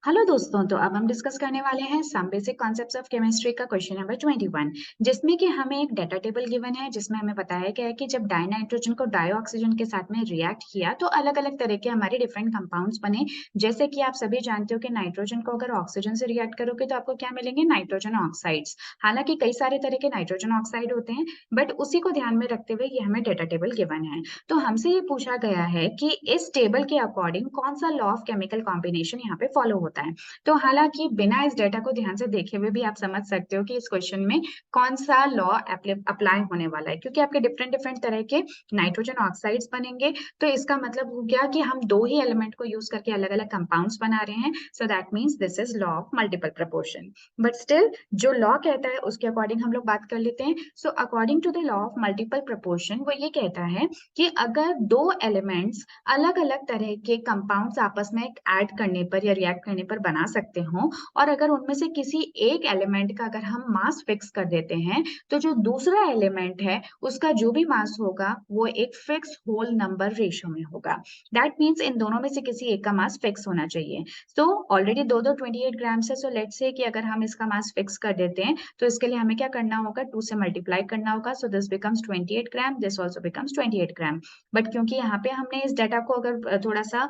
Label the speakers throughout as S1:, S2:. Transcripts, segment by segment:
S1: Hello दोस्तों, तो अब हम डिस्कस करने वाले हैं some basic concepts of chemistry का क्वेश्चन नंबर 21, जिसमें कि हमें एक डाटा टेबल गिवन है जिसमें हमें बताया गया है कि जब डाई नाइट्रोजन को डाई ऑक्सीजन के साथ में रिएक्ट किया तो अलग अलग तरह के हमारे डिफरेंट कंपाउंड्स बने। जैसे कि आप सभी जानते हो कि नाइट्रोजन को अगर ऑक्सीजन से रिएक्ट करोगे तो आपको क्या मिलेंगे, नाइट्रोजन ऑक्साइड्स। हालांकि कई सारे तरह के नाइट्रोजन ऑक्साइड होते हैं, बट उसी को ध्यान में रखते हुए ये हमें डाटा टेबल गिवन है। तो हमसे ये पूछा गया है कि इस टेबल के अकॉर्डिंग कौन सा लॉ ऑफ केमिकल कॉम्बिनेशन यहाँ पे फॉलो होता है। तो हालांकि बिना इस डेटा को ध्यान से देखे हुए भी आप समझ सकते हो कि इस क्वेश्चन में कौन सा लॉ अप्लाई होने वाला है, क्योंकि आपके डिफरेंट डिफरेंट तरह के नाइट्रोजन ऑक्साइड्स बनेंगे। तो इसका मतलब हो गया कि हम दो ही एलिमेंट को यूज करके अलग अलग कंपाउंड्स बना रहे हैं। So that means this is law of multiple proportion. But still जो लॉ कहता है उसके अकॉर्डिंग हम लोग बात कर लेते हैं। So according to the law of multiple proportion वो ये कहता है कि अगर दो एलिमेंट्स अलग अलग तरह के कंपाउंड्स आपस में ऐड करने पर या रिएक्ट करने पर बना सकते हो, और अगर उनमें से किसी एक एलिमेंट का अगर हम मास फिक्स कर देते हैं तो जो दूसरा एलिमेंट है उसका जो भी मास होगा वो एक फिक्स होल नंबर रेशियो में होगा। दैट मीन्स इन दोनों में से किसी एक का मास फिक्स होना चाहिए। सो ऑलरेडी दो दो 28 ग्राम्स है। सो लेट्स से कि अगर हम इसका मास फिक्स कर देते हैं तो इसके लिए हमें क्या करना होगा, 2 से मल्टीप्लाई करना होगा। So this becomes 28 gram, this also becomes 28 gram. But क्योंकि यहाँ पे हमने इस डाटा को अगर थोड़ा सा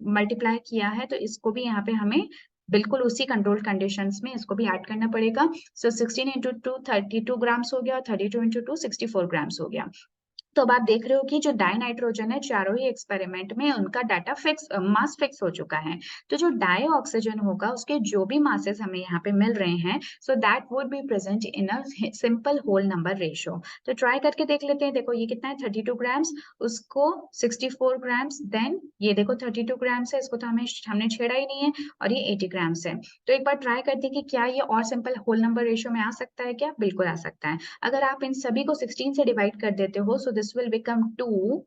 S1: मल्टीप्लाई किया है तो इसको भी यहाँ पे हमें बिल्कुल उसी कंट्रोल कंडीशंस में इसको भी ऐड करना पड़ेगा। सो 16 इंटू 2 32 ग्राम्स हो गया और 32 इंटू 2 64 ग्राम्स हो गया। तो अब आप देख रहे हो कि जो डाई नाइट्रोजन है चारों ही एक्सपेरिमेंट में उनका डाटा फिक्स मास फिक्स हो चुका है। तो जो डाई ऑक्सीजन होगा उसके जो भी मासेस हमें यहाँ पे मिल रहे हैं, so that would be present in a simple whole number ratio. तो ट्राई करके देख लेते हैं। देखो ये कितना है, 32 ग्राम्स, उसको 64 ग्राम्स, देन ये देखो 32 ग्राम्स है, इसको तो हमने छेड़ा ही नहीं है, और ये 80 ग्राम्स है। तो एक बार ट्राई करते हैं कि क्या ये और सिंपल होल नंबर रेशियो में आ सकता है क्या। बिल्कुल आ सकता है। अगर आप इन सभी को 16 से डिवाइड कर देते हो, so this will become 2।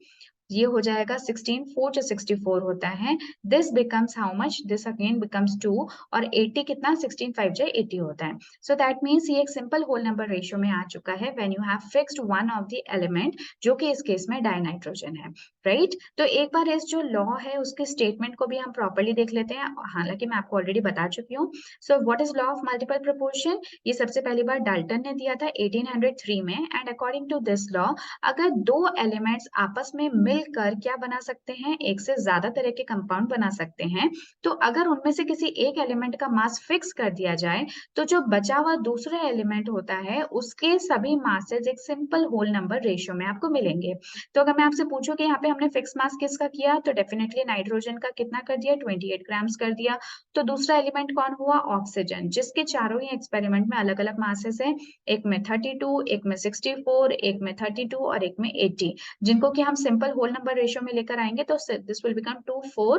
S1: ये हो जाएगा 16, 4 से 64 होता है। This becomes how much, this again becomes 2, और 80 कितना, 16 5 जा 80 होता है। सो दैट मीन्स ये एक सिंपल होल नंबर रेशियो में आ चुका है when you have fixed one of the element, जो कि इस केस में डाइनाइट्रोजन है। राइट। तो एक बार इस जो लॉ है उसके स्टेटमेंट को भी हम प्रॉपर्ली देख लेते हैं, हालांकि मैं आपको ऑलरेडी बता चुकी हूँ। So what is law of multiple proportion, ये सबसे पहली बार डाल्टन ने दिया था 1803 में। And according to this law, अगर दो एलिमेंट्स आपस में मिलकर क्या बना सकते हैं, एक से ज्यादा तरह के कंपाउंड बना सकते हैं। तो अगर उनमें से किसी एक एलिमेंट का मास फिक्स कर दिया जाए तो जो बचा हुआ दूसरा एलिमेंट होता है उसके सभी मासेस एक सिंपल होल नंबर रेशियो में आपको मिलेंगे। तो अगर मैं आपसे पूछूं कि यहाँ पे हमने फिक्स मास किसका किया, तो डेफिनेटली नाइट्रोजन का कितना कर दिया, 28 ग्राम्स कर दिया। तो दूसरा एलिमेंट कौन हुआ, ऑक्सीजन, जिसके चारों ही एक्सपेरिमेंट में अलग अलग मासेस है। एक में 32, एक में 64, एक में 32 और एक में 80, जिनको कि हम सिंपल होल नंबर रेशियो में लेकर आएंगे तो दिस विल बिकम 2 4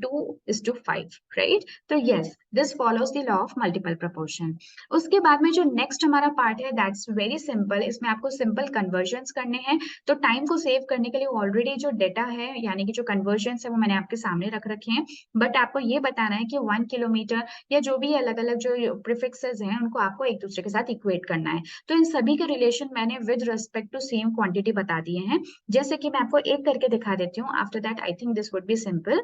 S1: 2:5, राइट। तो yes, this follows the law of multiple proportion. उसके बाद में जो नेक्स्ट हमारा पार्ट है दैट्स वेरी सिंपल। इसमें आपको सिंपल कन्वर्जन्स करने हैं। तो टाइम को सेव करने के लिए ऑलरेडी जो डेटा है यानी कि जो कन्वर्जन्स है वो मैंने आपके सामने रख रखे हैं। बट आपको ये बताना है कि 1 किलोमीटर या जो भी अलग अलग जो प्रीफिक्सेस हैं उनको आपको एक दूसरे के साथ इक्वेट करना है। तो इन सभी के रिलेशन मैंने with respect to same quantity बता दिए हैं। जैसे कि मैं आपको एक करके दिखा देती हूँ, after that I think this would be simple.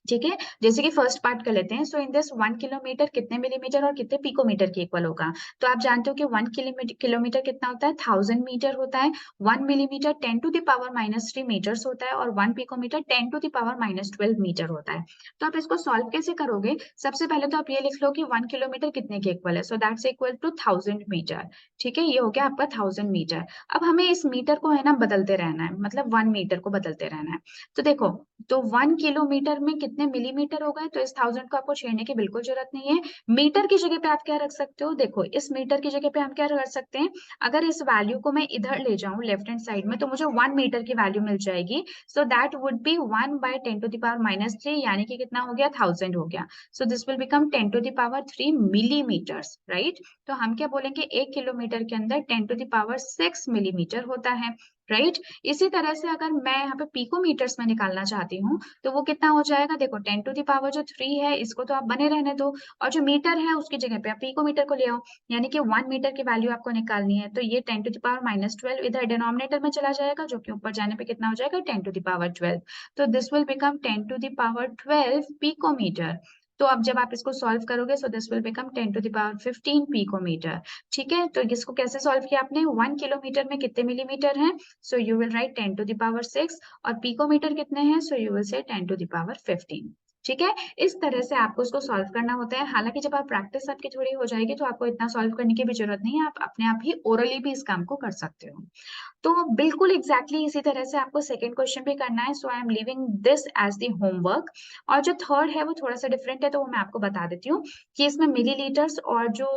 S1: ठीक है, जैसे कि फर्स्ट पार्ट कर लेते हैं। सो इन दिस 1 किलोमीटर कितने मिलीमीटर और कितने पिकोमीटर के इक्वल होगा। तो आप जानते हो कि 1 किलोमीटर कितना होता है, 1000 मीटर होता है। 1 मिलीमीटर 10⁻³ मीटर्स होता है, और 1 पिकोमीटर 10⁻12 मीटर होता है। तो आप इसको सॉल्व कैसे करोगे, सबसे पहले तो आप ये लिख लो कि 1 किलोमीटर कितने के इक्वल है। So that's equal to 1000 metre. ठीक है, ये हो गया आपका 1000 मीटर। अब हमें इस मीटर को है ना बदलते रहना है, मतलब 1 मीटर को बदलते रहना है। तो देखो, तो 1 किलोमीटर में कितने मिलीमीटर हो गए, तो इस 1000 को आपको छेड़ने की बिल्कुल जरूरत नहीं है। मीटर की जगह पे आप क्या रख सकते हो, देखो इस मीटर की जगह पे हम क्या कर सकते हैं, अगर इस वैल्यू को मैं इधर ले जाऊं लेफ्ट हैंड साइड में तो मुझे 1 मीटर की वैल्यू मिल जाएगी। सो दैट वुड बी 1/10⁻³ यानी कि कितना हो गया, 1000 हो गया। सो this will become 10⁻³ millimetres, right. तो हम क्या बोलेंगे, 1 किलोमीटर के अंदर 10⁻6 मिलीमीटर होता है, राइट। इसी तरह से अगर मैं यहाँ पे पिकोमीटर्स में निकालना चाहती हूँ तो वो कितना हो जाएगा, देखो 10 टू द पावर जो 3 है इसको तो आप बने रहने दो, और जो मीटर है उसकी जगह पे आप पिकोमीटर को ले आओ, यानी कि 1 मीटर की वैल्यू आपको निकालनी है, तो ये 10 टू द पावर -12 इधर डिनोमिनेटर में चला जाएगा, जो कि ऊपर जाने पे कितना हो जाएगा 10 टू द पावर 12, तो this will become 10 to the power 12 picometre. तो अब जब आप इसको सॉल्व करोगे so this will become 10 to the power 15 picometre. ठीक है, तो इसको कैसे सॉल्व किया आपने, 1 किलोमीटर में कितने मिलीमीटर हैं, so you will write 10 to the power 6, और पिकोमीटर कितने हैं, so you will say 10 to the power 15। ठीक है, इस तरह से आपको इसको सॉल्व करना होता है। हालांकि जब आप प्रैक्टिस आपकी थोड़ी हो जाएगी तो आपको इतना सॉल्व करने की भी जरूरत नहीं है, आप अपने आप ही ओरली भी इस काम को कर सकते हो। तो बिल्कुल एग्जैक्टली इसी तरह से आपको सेकंड क्वेश्चन भी करना है, so I am leaving this as the homework. और जो थर्ड है वो थोड़ा सा डिफरेंट है, तो वो मैं आपको बता देती हूँ कि इसमें मिलीलीटर्स और जो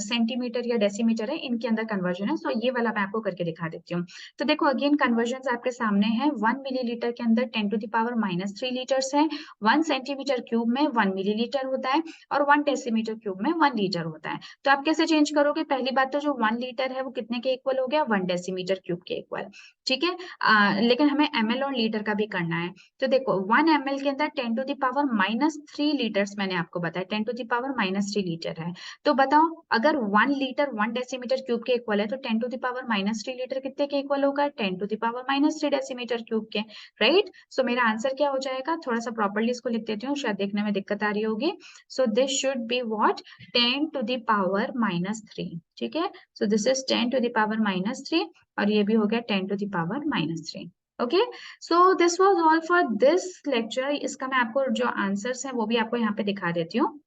S1: सेंटीमीटर या डेसीमीटर है इनके अंदर कन्वर्जन है, सो ये वाला मैं आपको करके दिखा देती हूँ। तो देखो अगेन कन्वर्जन आपके सामने है, 1 मिलीलीटर के अंदर 10 टू द पावर -3 लीटर्स है, 1 सेंटीमीटर क्यूब में 1 मिलीलीटर होता है, और 1 डेसीमीटर क्यूब में 1 लीटर होता है। तो आप कैसे चेंज करोगे, पहली बात तो जो 1 लीटर है वो कितने के इक्वल हो गया, 1 डेसीमीटर क्यूब के इक्वल। ठीक है, लेकिन हमें ml और लीटर का भी करना है। तो देखो 1 ml के अंदर 10 टू द पावर -3 लीटर्स मैंने आपको बताया, 10 टू द पावर -3 लीटर है। तो बताओ अगर 1 लीटर 1 डेसीमीटर क्यूब के इक्वल है तो 10 टू द पावर -3 लीटर कितने के इक्वल होगा, 10 to the power -3 decimetre cube के, राइट। सो मेरा आंसर क्या हो जाएगा, थोड़ा सा प्रॉपर्ली इसको लिख देती हूँ, शायद देखने में दिक्कत आ रही होगी। So this should be what, 10 to the power -3। ठीक है, so this is 10 to the power -3, और ये भी हो गया 10 to the power -3। Okay, so this was all for this lecture. इसका मैं आपको जो आंसर्स हैं वो भी आपको यहाँ पे दिखा देती हूँ।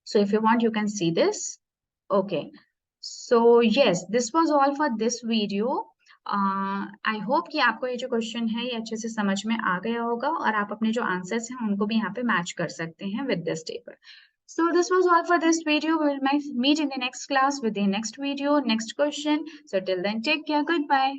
S1: So if you want you can see this. Okay, so yes this was all for this video. I hope कि आपको ये जो क्वेश्चन है ये अच्छे से समझ में आ गया होगा, और आप अपने जो आंसर्स हैं उनको भी यहाँ पे मैच कर सकते हैं with this table. So this was all for this video. We will meet in the next class with the next video, next question. So till then, take care. Goodbye.